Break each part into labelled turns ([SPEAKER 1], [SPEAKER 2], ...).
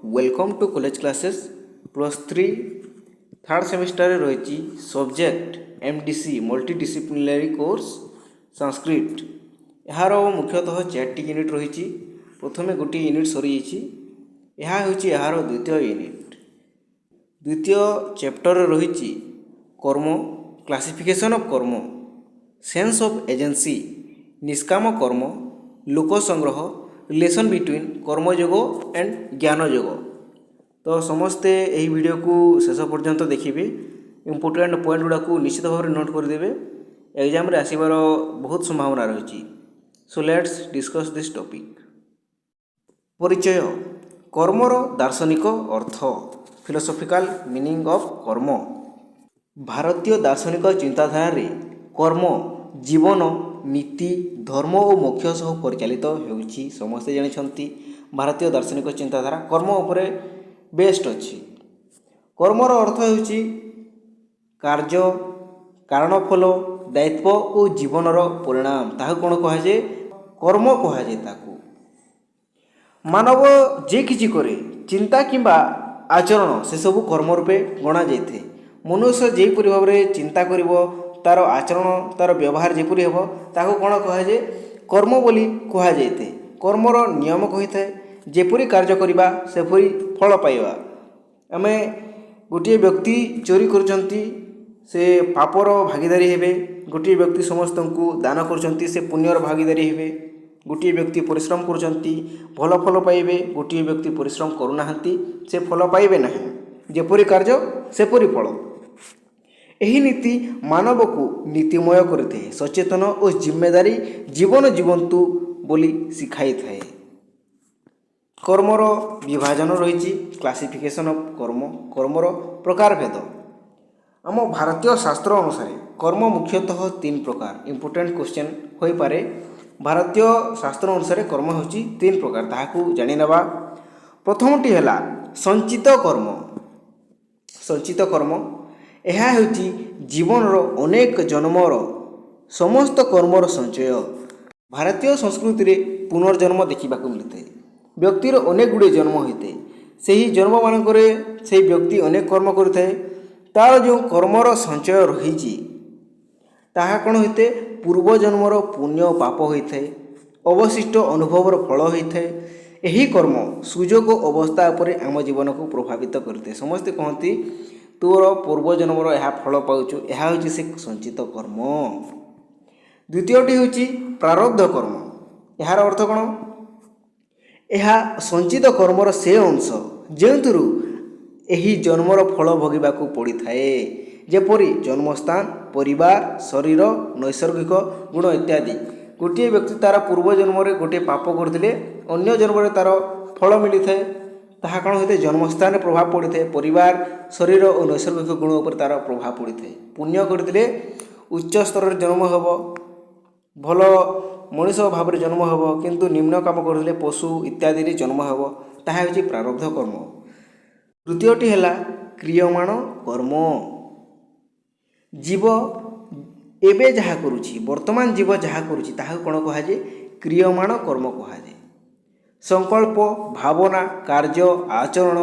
[SPEAKER 1] Welcome to college classes +3 third semester रही subject MDC multidisciplinary course Sanskrit यार मुख्यतः 4टी unit रही। प्रथम गोटे यूनिट सरी यार द्वितीय यूनिट द्वितीय चैप्टर रही कर्म क्लासिफिकेशन ऑफ कर्म सेंस ऑफ एजेंसी निष्काम कर्म लोक संग्रह रिलेशन बिटवीन कर्मयोग एंड ज्ञानयोग। तो समस्ते यही वीडियो को शेष पर्यंत देखिए इंपोर्टेंट पॉइंट गुड़ा को निश्चित भाव में नोट करदे। एग्जाम रे आसबार बहुत संभावना रही। So let's discuss this topic. परिचय कर्मर दार्शनिक अर्थ फिलोसॉफिकल मीनिंग ऑफ कर्म। भारतीय दार्शनिक चिंताधारा रे कर्म जीवन नीति धर्म और मोक्ष सह परिचालित होउछि। समस्ते जानिछंती भारतीय दार्शनिक चिंताधारा कर्म उपरे बेस्ट अछि। कर्मर अर्थ होउछि कार्य कारणफल दायित्व और जीवनर परिणाम ताहा कोन कहा जे कर्म कहा जे। ताकू मानव जे किछि करे चिंता किंबा आचरण से सब कर्म रूपे गणा जाइथे। मनुष्य जेपरि भाव में चिंता करिवो तार आचरण तार व्यवहार जेपरि हेबो ताको कोन कहा जे कर्म बोली कहा जाइथे। कर्मर नियम कही थाए जेपरि कार्य करिबा सेपरि फल पाइबा। आमे गोटे व्यक्ति चोरी करचंती से पापर भागीदारी हेबे। गोटे व्यक्ति समस्त को दान करचंती से पुण्यर भागीदारी हेबे। गोटे व्यक्ति परिश्रम करचंती भल फल पाइबे। गोटे व्यक्ति परिश्रम करूनाहांती से फल पाइबे नहीं। जेपरि कार्य सेपरि फल। यही नीति मानव को नीतिमय करते सचेतन और जिम्मेदारी जीवन जीवंतु बोली शिखाई थाए। कर्मर विभाजन रही क्लासिफिकेशन ऑफ कर्म कर्मर प्रकार भेद। आम भारतीय शास्त्र अनुसार कर्म मुख्यतः 3 प्रकार। इंपोर्टेंट क्वेश्चन हो पारे। भारतीय शास्त्र अनुसार कर्म होची 3 प्रकार ताहाकू जानि नेबा। प्रथमटी हैला संचित कर्म। संचित कर्म यह होची जीवनर अनेक जन्मर समस्त कर्मर संचय। भारतीय संस्कृति रे पुनर्जन्म देखा मिलता है। व्यक्तिर अनेक गुड़े जन्म होते से ही जन्म मानक से व्यक्ति अनेक कर्म करता है। तार जो कर्मर संचय रही ताहा कौन होते पूर्व जन्मर पुण्य पाप होता है अवशिष्ट अनुभवर फल होता है। यही कर्म सुजोग अवस्था पर आम जीवन को प्रभावित करते। समस्ते कहती तोर पूर्व जन्मर यह फल पाउछु यह होची से संचित कर्म। द्वितीयटी होची प्रारब्ध कर्म। यार अर्थ कौन यह संचित कर्मर से अंश जेउतरु एही जन्मर फल भोगिबाकू पड़ी थाए। जेपरि जन्मस्थान परिवार शरीर नैसर्गिक गुण इत्यादि। गोटे व्यक्ति तार पूर्व जन्म गोटे पाप करथिले अन्य जन्म तार फल मिली थाए ताहा कौन होते जन्मस्थान प्रभाव पड़ी थाए परिवार शरीर और नैसर्गिक गुण उपर तार प्रभाव पड़ी थाए। पुण्य करथिले उच्च स्तर जन्म हेबो भल मनीष भाव में जन्म हेबो किंतु निम्न काम करथिले पशु इत्यादि जन्म हेबो ताहा होची प्रारब्ध कर्म। तृतीयटी हैला क्रियमाण कर्म। जीव एबे जहा करूची वर्तमान जीव जहा करूची ताहा कोन कहा जे क्रियमाण कर्म कहा जे। संकल्प भावना कार्य आचरण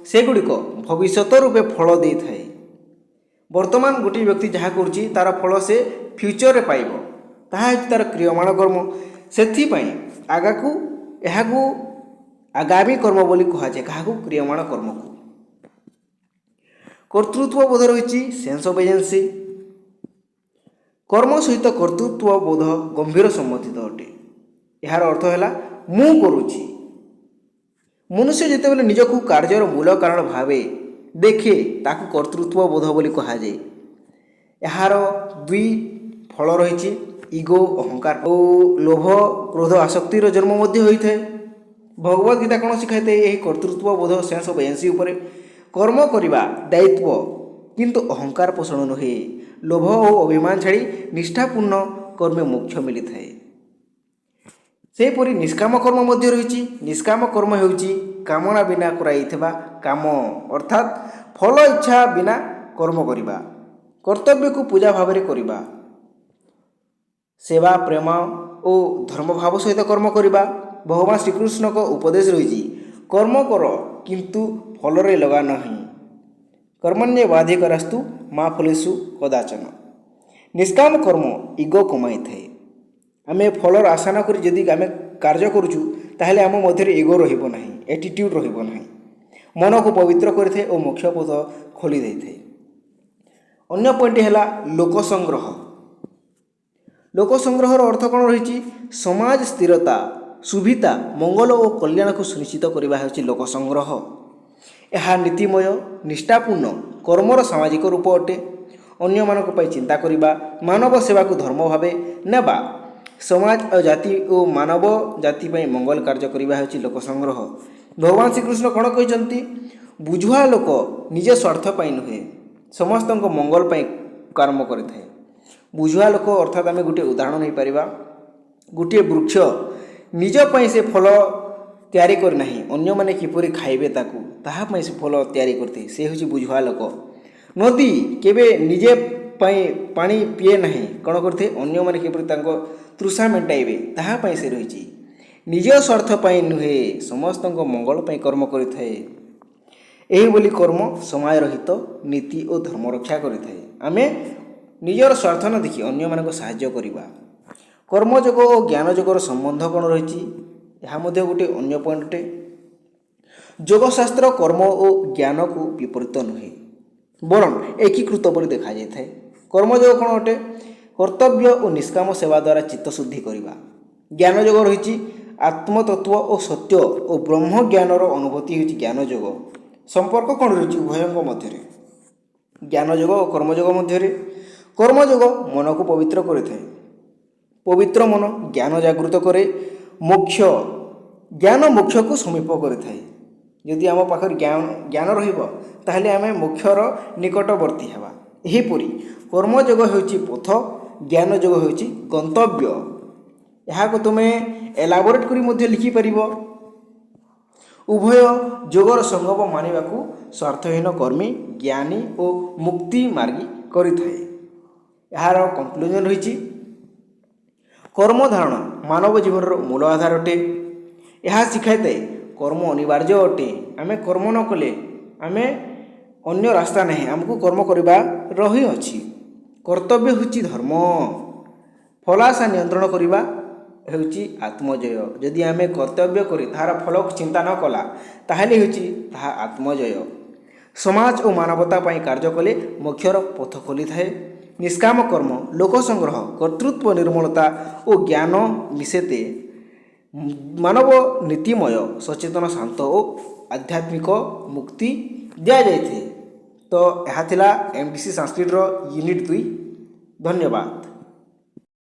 [SPEAKER 1] सेगुड़िक भविष्यत रूपे फल दे थाए। वर्तमान गोटे व्यक्ति जहाँ करुच्ची तार फल से फ्यूचर रे पाइबो ताहा तार क्रियमाण कर्म। सेथिपाई आगाकू एहाकू आगामी कर्म बोली कहा जाए काहाकू क्रियमाण कर्म को। कर्तृत्व बोध रही सेंस ऑफ एजेंसी। कर्म सहित कर्तृत्व बोध गंभीर संबंधित अटे। यार अर्थ है मु करुची। मनुष्य जितेबाला निजकू कार्यर मूल कारण भावे देखे ताकू कर्तृत्व बोध बोली कहा जाए। यार 2 फल रही इगो अहंकार और लोभ क्रोध आसक्तिर जन्म मध्य होता है। भगवत गीता कौन शिखाई यही कर्तृत्व बोध सेंस ऑफ एजेंसी उपर कर्म करवा दायित्व किंतु अहंकार पोषण नुहे। लोभ और अभिमान छाड़ी निष्ठापूर्ण कर्मे मोक्ष मिली थाए। सेपरि निष्काम कर्म मध्य रही। निष्काम कर्म होउची कामना बिना कराइथिबा काम अर्थात फल इच्छा बिना कर्म करिबा कर्तव्य को पूजा भाव में करिबा सेवा प्रेम और धर्म भाव सहित कर्म करिबा। भगवान श्रीकृष्ण को उपदेश रही କର୍ମ କର କିନ୍ତୁ ଫଳରେ ଲଗା ନାହିଁ। କର୍ମଣ୍ୟେବାଧିକାରସ୍ତୁ ମା ଫଲେଷୁ କଦାଚନ। ନିଷ୍କାମ କର୍ମ ଇଗୋ କମାଇଥାଏ। ଆମେ ଫଳର ଆଶା ନ କରି ଯଦି ଆମେ କାର୍ଯ୍ୟ କରୁଛୁ ତାହେଲେ ଆମ ମଧ୍ୟରେ ଇଗୋ ରହିବ ନାହିଁ, ଆଟିଟ୍ୟୁଡ଼ ରହିବ ନାହିଁ। ମନକୁ ପବିତ୍ର କରିଥାଏ ଓ ମୋକ୍ଷ ପଥ ଖୋଲି ଦେଇଥାଏ। ଅନ୍ୟ ପଏଣ୍ଟଟି ହେଲା ଲୋକସଂଗ୍ରହ। ଲୋକସଂଗ୍ରହର ଅର୍ଥ କ'ଣ ରହିଛି? ସମାଜ ସ୍ଥିରତା, ସୁବିଧା, ମଙ୍ଗଳ ଓ କଲ୍ୟାଣକୁ ସୁନିଶ୍ଚିତ କରିବା ହେଉଛି ଲୋକସଂଗ୍ରହ। ଏହା ନୀତିମୟ, ନିଷ୍ଠାପୂର୍ଣ୍ଣ କର୍ମର ସାମାଜିକ ରୂପ ଅଟେ। ଅନ୍ୟମାନଙ୍କ ପାଇଁ ଚିନ୍ତା କରିବା, ମାନବ ସେବାକୁ ଧର୍ମ ଭାବେ ନେବା, ସମାଜ ଓ ଜାତି ଓ ମାନବ ଜାତି ପାଇଁ ମଙ୍ଗଳ କାର୍ଯ୍ୟ କରିବା ହେଉଛି ଲୋକସଂଗ୍ରହ। ଭଗବାନ ଶ୍ରୀକୃଷ୍ଣ କ'ଣ କହିଛନ୍ତି? ବୁଝୁଆ ଲୋକ ନିଜ ସ୍ୱାର୍ଥ ପାଇଁ ନୁହେଁ, ସମସ୍ତଙ୍କ ମଙ୍ଗଳ ପାଇଁ କର୍ମ କରିଥାଏ। ବୁଝୁଆ ଲୋକ ଅର୍ଥାତ୍ ଆମେ ଗୋଟିଏ ଉଦାହରଣ ନେଇପାରିବା। ଗୋଟିଏ ବୃକ୍ଷ ନିଜ ପାଇଁ ସେ ଫଳ ତିଆରି କରିନାହିଁ, ଅନ୍ୟମାନେ କିପରି ଖାଇବେ ତାକୁ, ତାହା ପାଇଁ ସେ ଫଳ ତିଆରି କରିଥାଏ, ସେ ହେଉଛି ବୁଝୁଆ ଲୋକ। ନଦୀ କେବେ ନିଜେ ପାଇଁ ପାଣି ପିଏ ନାହିଁ, କ'ଣ କରିଥାଏ? ଅନ୍ୟମାନେ କିପରି ତାଙ୍କ ତୃଷା ମେଣ୍ଟାଇବେ ତାହା ପାଇଁ ସେ ରହିଛି। ନିଜ ସ୍ୱାର୍ଥ ପାଇଁ ନୁହେଁ, ସମସ୍ତଙ୍କ ମଙ୍ଗଳ ପାଇଁ କର୍ମ କରିଥାଏ। ଏହିଭଳି କର୍ମ ସମାଜର ହିତ, ନୀତି ଓ ଧର୍ମ ରକ୍ଷା କରିଥାଏ। ଆମେ ନିଜର ସ୍ୱାର୍ଥ ନ ଦେଖି ଅନ୍ୟମାନଙ୍କୁ ସାହାଯ୍ୟ କରିବା। କର୍ମଯୋଗ ଓ ଜ୍ଞାନଯୋଗର ସମ୍ବନ୍ଧ କ'ଣ ରହିଛି? ଏହା ମଧ୍ୟ ଗୋଟିଏ ଅନ୍ୟ ପଏଣ୍ଟ ଅଟେ। ଯୋଗଶାସ୍ତ୍ର କର୍ମ ଓ ଜ୍ଞାନକୁ ବିପରୀତ ନୁହେଁ, ବରଂ ଏକୀକୃତ ପରି ଦେଖାଯାଇଥାଏ। କର୍ମଯୋଗ କ'ଣ ଅଟେ? କର୍ତ୍ତବ୍ୟ ଓ ନିଷ୍କାମ ସେବା ଦ୍ୱାରା ଚିତ୍ତ ଶୁଦ୍ଧି କରିବା। ଜ୍ଞାନଯୋଗ ରହିଛି ଆତ୍ମତତ୍ତ୍ୱ ଓ ସତ୍ୟ ଓ ବ୍ରହ୍ମଜ୍ଞାନର ଅନୁଭୂତି ହେଉଛି ଜ୍ଞାନଯୋଗ। ସମ୍ପର୍କ କ'ଣ ରହିଛି ଉଭୟଙ୍କ ମଧ୍ୟରେ? ଜ୍ଞାନଯୋଗ ଓ କର୍ମଯୋଗ ମଧ୍ୟରେ? କର୍ମଯୋଗ ମନକୁ ପବିତ୍ର କରିଥାଏ। ପବିତ୍ର ମନ ଜ୍ଞାନ ଜାଗୃତ କରେ। ଜ୍ଞାନ ମୋକ୍ଷକୁ ସମୀପ କରିଥାଏ। ଯଦି ଆମ ପାଖରେ ଜ୍ଞାନ ରହିବ ତାହେଲେ ଆମେ ମୋକ୍ଷର ନିକଟବର୍ତ୍ତୀ ହେବା। ଏହିପରି କର୍ମଯୋଗ ହେଉଛି ପଥ, ଜ୍ଞାନଯୋଗ ହେଉଛି ଗନ୍ତବ୍ୟ। ଏହାକୁ ତୁମେ ଏଲାବୋରେଟ୍ କରି ମଧ୍ୟ ଲେଖିପାରିବ। ଉଭୟ ଯୋଗର ସଙ୍ଗମ ମାନିବାକୁ ସ୍ୱାର୍ଥହୀନ କର୍ମୀ ଜ୍ଞାନୀ ଓ ମୁକ୍ତି ମାର୍ଗୀ କରିଥାଏ। ଏହାର କନକ୍ଲୁଜନ୍ ରହିଛି, କର୍ମଧାରଣ ମାନବ ଜୀବନର ମୂଳ ଆଧାର ଅଟେ। ଏହା ଶିଖାଇଥାଏ କର୍ମ ଅନିବାର୍ଯ୍ୟ ଅଟେ। ଆମେ କର୍ମ ନ କଲେ ଆମେ ଅନ୍ୟ ରାସ୍ତା ନାହିଁ, ଆମକୁ କର୍ମ କରିବାର ହିଁ ଅଛି। କର୍ତ୍ତବ୍ୟ ହେଉଛି ଧର୍ମ। ଫଳ ଆଶା ନିୟନ୍ତ୍ରଣ କରିବା ହେଉଛି ଆତ୍ମଜୟ। ଯଦି ଆମେ କର୍ତ୍ତବ୍ୟ କରି ତାହାର ଫଳକୁ ଚିନ୍ତା ନ କଲା ତାହେଲେ ହେଉଛି ତାହା ଆତ୍ମଜୟ। ସମାଜ ଓ ମାନବତା ପାଇଁ କାର୍ଯ୍ୟ କଲେ ମୋକ୍ଷର ପଥ ଖୋଲିଥାଏ। ନିଷ୍କାମ କର୍ମ, ଲୋକସଂଗ୍ରହ, କର୍ତ୍ତୃତ୍ୱ ନିର୍ମଳତା ଓ ଜ୍ଞାନ ମିଶେତେ ମାନବ ନୀତିମୟ, ସଚେତନ, ଶାନ୍ତ ଓ ଆଧ୍ୟାତ୍ମିକ ମୁକ୍ତି ଦିଆଯାଇଥାଏ। ତ ଏହା ଥିଲା MDC ସାଂସ୍କ୍ରିଟର ୟୁନିଟ୍ 2। ଧନ୍ୟବାଦ।